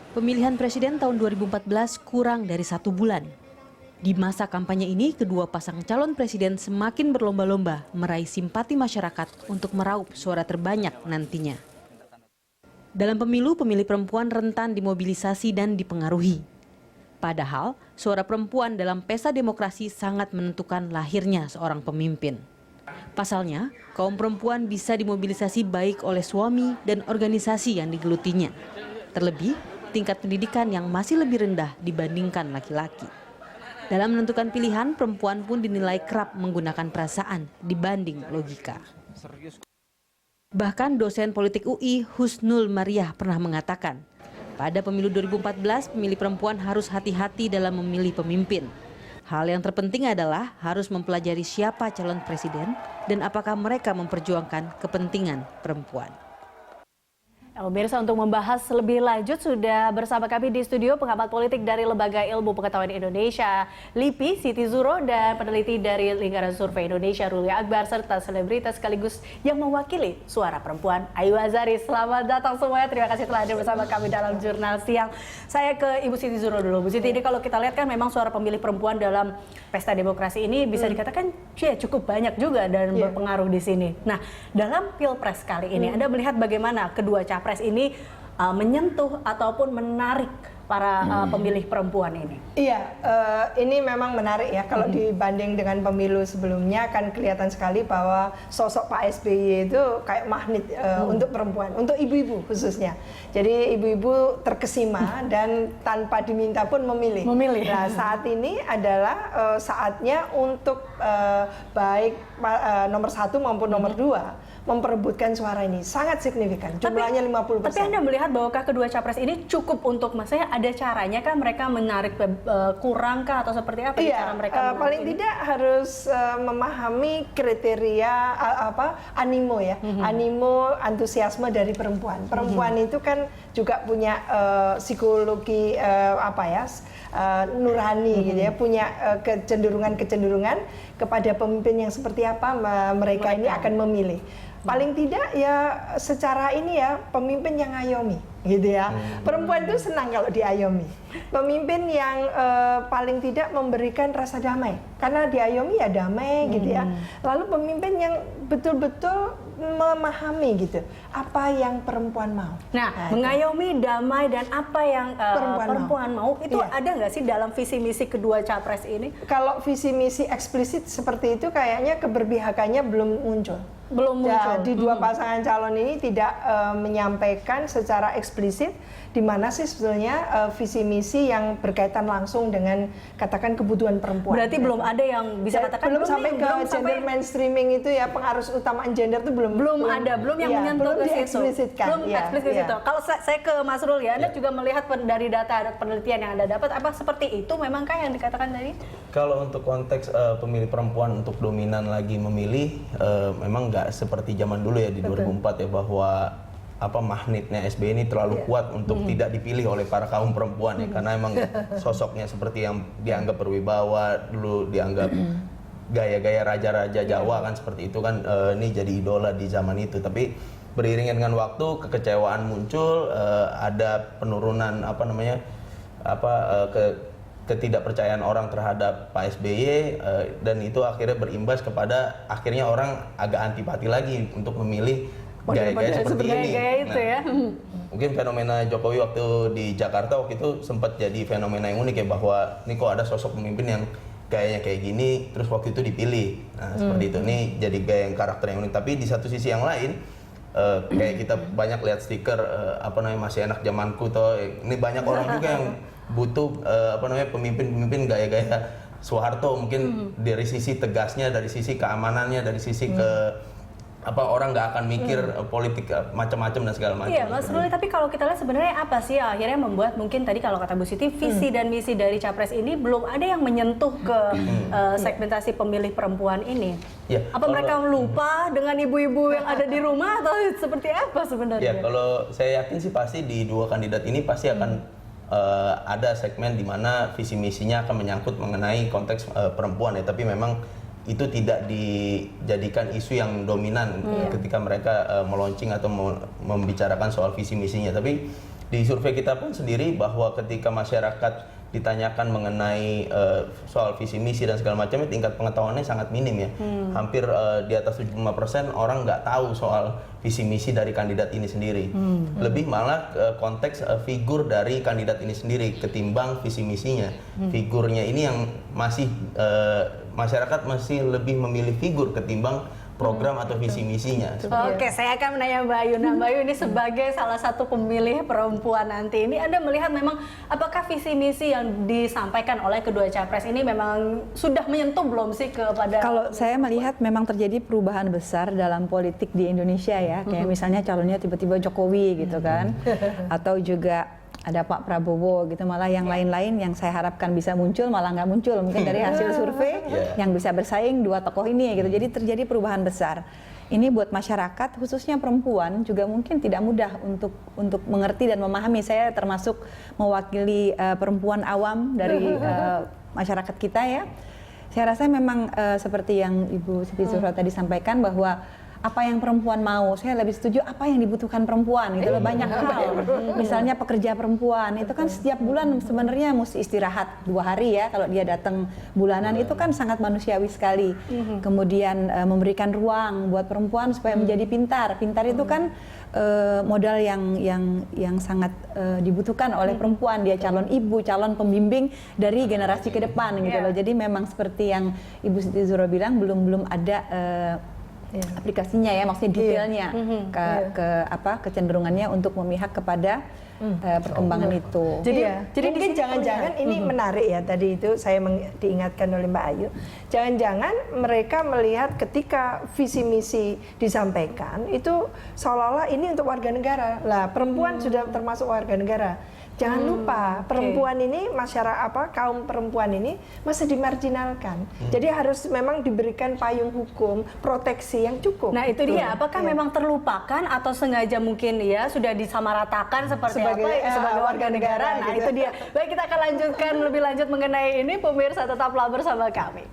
Pemilihan presiden tahun 2014 kurang dari 1 bulan. Di masa kampanye ini, kedua pasang calon presiden semakin berlomba-lomba meraih simpati masyarakat untuk meraup suara terbanyak nantinya. Dalam pemilu, pemilih perempuan rentan dimobilisasi dan dipengaruhi. Padahal, suara perempuan dalam pesta demokrasi sangat menentukan lahirnya seorang pemimpin. Pasalnya, kaum perempuan bisa dimobilisasi baik oleh suami dan organisasi yang digelutinya. Terlebih, tingkat pendidikan yang masih lebih rendah dibandingkan laki-laki. Dalam menentukan pilihan, perempuan pun dinilai kerap menggunakan perasaan dibanding logika. Bahkan dosen politik UI Husnul Mariah pernah mengatakan, pada pemilu 2014 pemilih perempuan harus hati-hati dalam memilih pemimpin. Hal yang terpenting adalah harus mempelajari siapa calon presiden dan apakah mereka memperjuangkan kepentingan perempuan. Pemirsa, untuk membahas lebih lanjut sudah bersama kami di studio pengamat politik dari Lembaga Ilmu Pengetahuan Indonesia LIPI, Siti Zuro, dan peneliti dari Lingkaran Survei Indonesia Ruli Akbar, serta selebritas sekaligus yang mewakili suara perempuan Ayu Azhari. Selamat datang semuanya, terima kasih telah hadir bersama kami dalam Jurnal Siang. Saya ke Ibu Siti Zuro dulu. Bu Siti, ini kalau kita lihat kan memang suara pemilih perempuan dalam pesta demokrasi ini bisa dikatakan cukup banyak juga dan berpengaruh di sini. Nah, dalam Pilpres kali ini Anda melihat bagaimana kedua capres ini menyentuh ataupun menarik para pemilih perempuan ini? Iya, ini memang menarik ya. Kalau dibanding dengan pemilu sebelumnya kan kelihatan sekali bahwa sosok Pak SBY itu kayak magnet untuk perempuan, untuk ibu-ibu khususnya. Jadi ibu-ibu terkesima dan tanpa diminta pun memilih. Nah, saat ini adalah saatnya untuk baik nomor 1 maupun nomor 2 memperebutkan suara ini. Sangat signifikan, jumlahnya 50%. Tapi Anda melihat bahwa kedua capres ini cukup untuk, maksudnya ada caranya kah mereka menarik kurang kah atau seperti apa cara mereka paling ini? tidak harus memahami kriteria animo ya, animo, antusiasme dari perempuan. Perempuan itu kan juga punya psikologi nurani gitu ya, punya kecenderungan kepada pemimpin yang seperti apa mereka ini akan memilih. Paling tidak ya secara ini ya pemimpin yang ngayomi gitu ya. Perempuan itu senang kalau diayomi. Pemimpin yang paling tidak memberikan rasa damai. Karena diayomi ya damai gitu ya. Lalu pemimpin yang betul-betul memahami gitu apa yang perempuan mau. Nah, mengayomi, damai, dan apa yang perempuan mau itu ada nggak sih dalam visi misi kedua capres ini? Kalau visi misi eksplisit seperti itu kayaknya keberpihakannya belum muncul. Di dua pasangan calon ini tidak menyampaikan secara eksplisit di mana sih sebetulnya visi misi yang berkaitan langsung dengan katakan kebutuhan perempuan. Berarti belum ada yang bisa katakan belum sampai ke gender mainstreaming itu ya, pengarus utamaan gender itu belum yang menyentuh ke situ. Belum eksplisit itu. Kalau saya ke Mas Rul ya, Anda juga melihat dari data penelitian yang Anda dapat, apa seperti itu memangkah yang dikatakan tadi? Kalau untuk konteks pemilih perempuan untuk dominan lagi memilih, memang nggak seperti zaman dulu ya di 2004 ya, bahwa magnetnya SBY ini terlalu kuat untuk tidak dipilih oleh para kaum perempuan ya, karena emang sosoknya seperti yang dianggap berwibawa, dulu dianggap gaya-gaya raja-raja Jawa kan seperti itu kan, ini jadi idola di zaman itu. Tapi beriringan dengan waktu kekecewaan muncul, ada penurunan ketidakpercayaan orang terhadap Pak SBY, dan itu akhirnya berimbas kepada akhirnya orang agak antipati lagi untuk memilih gaya-gaya seperti ini. Mungkin fenomena Jokowi waktu di Jakarta waktu itu sempat jadi fenomena yang unik ya, bahwa ini kok ada sosok pemimpin yang gayanya kayak gini, terus waktu itu dipilih. Nah, seperti itu, ini jadi gaya yang karakter yang unik. Tapi di satu sisi yang lain, kayak kita banyak lihat stiker masih enak zamanku toh. Ini banyak orang juga yang butuh pemimpin-pemimpin gaya-gaya Soeharto, mungkin dari sisi tegasnya, dari sisi keamanannya, dari sisi orang nggak akan mikir politik macam-macam dan segala macam. Iya, Mas Ruli, tapi kalau kita lihat sebenarnya apa sih akhirnya membuat mungkin tadi kalau kata Bu Siti, visi dan misi dari capres ini belum ada yang menyentuh ke segmentasi pemilih perempuan ini. Ya, apa mereka lupa dengan ibu-ibu yang ada di rumah atau seperti apa sebenarnya? Ya, kalau saya yakin sih pasti di dua kandidat ini pasti akan ada segmen di mana visi misinya akan menyangkut mengenai konteks perempuan ya, tapi memang itu tidak dijadikan isu yang dominan ketika mereka melaunching atau membicarakan soal visi misinya. Tapi Di survei kita pun sendiri bahwa ketika masyarakat ditanyakan mengenai soal visi misi dan segala macamnya, tingkat pengetahuannya sangat minim ya. Hampir di atas 75% orang nggak tahu soal visi misi dari kandidat ini sendiri. Lebih malah konteks figur dari kandidat ini sendiri ketimbang visi misinya. Figurnya ini yang masih masyarakat masih lebih memilih figur ketimbang program atau visi misinya. Oke, saya akan menanya Mbak Ayu. Nah, Mbak Ayu ini sebagai salah satu pemilih perempuan nanti, ini Anda melihat memang apakah visi misi yang disampaikan oleh kedua capres ini memang sudah menyentuh belum sih kepada... Kalau saya melihat memang terjadi perubahan besar dalam politik di Indonesia ya, kayak misalnya calonnya tiba-tiba Jokowi gitu kan, atau juga ada Pak Prabowo gitu, malah yang lain-lain yang saya harapkan bisa muncul malah nggak muncul, mungkin dari hasil survei yang bisa bersaing dua tokoh ini gitu. Jadi terjadi perubahan besar. Ini buat masyarakat khususnya perempuan juga mungkin tidak mudah untuk mengerti dan memahami. Saya termasuk mewakili perempuan awam dari masyarakat kita ya. Saya rasa memang seperti yang Ibu Siti Zuhro tadi sampaikan bahwa apa yang perempuan mau, saya lebih setuju apa yang dibutuhkan perempuan gitu loh, banyak hal. Misalnya pekerja perempuan itu kan setiap bulan sebenarnya mesti istirahat 2 hari ya, kalau dia datang bulanan itu kan sangat manusiawi sekali. Kemudian memberikan ruang buat perempuan supaya menjadi pintar. Pintar itu kan modal yang sangat dibutuhkan oleh perempuan. Dia calon ibu, calon pembimbing dari generasi ke depan gitu loh. Jadi memang seperti yang Ibu Siti Zuhro bilang belum ada aplikasinya ya, maksudnya detailnya kecenderungannya untuk memihak kepada perkembangan itu. Jadi mungkin jangan-jangan ini menarik ya, tadi itu saya diingatkan oleh Mbak Ayu. Jangan-jangan mereka melihat ketika visi misi disampaikan itu seolah-olah ini untuk warga negara. Lah perempuan sudah termasuk warga negara. Jangan lupa perempuan ini masyarakat kaum perempuan ini masih dimarginalkan. Jadi harus memang diberikan payung hukum, proteksi yang cukup. Nah itu dia, apakah memang terlupakan atau sengaja mungkin ya sudah disamaratakan sebagai warga negara? Nah itu dia. Baik, kita akan lanjutkan lebih lanjut mengenai ini, pemirsa tetaplah bersama kami.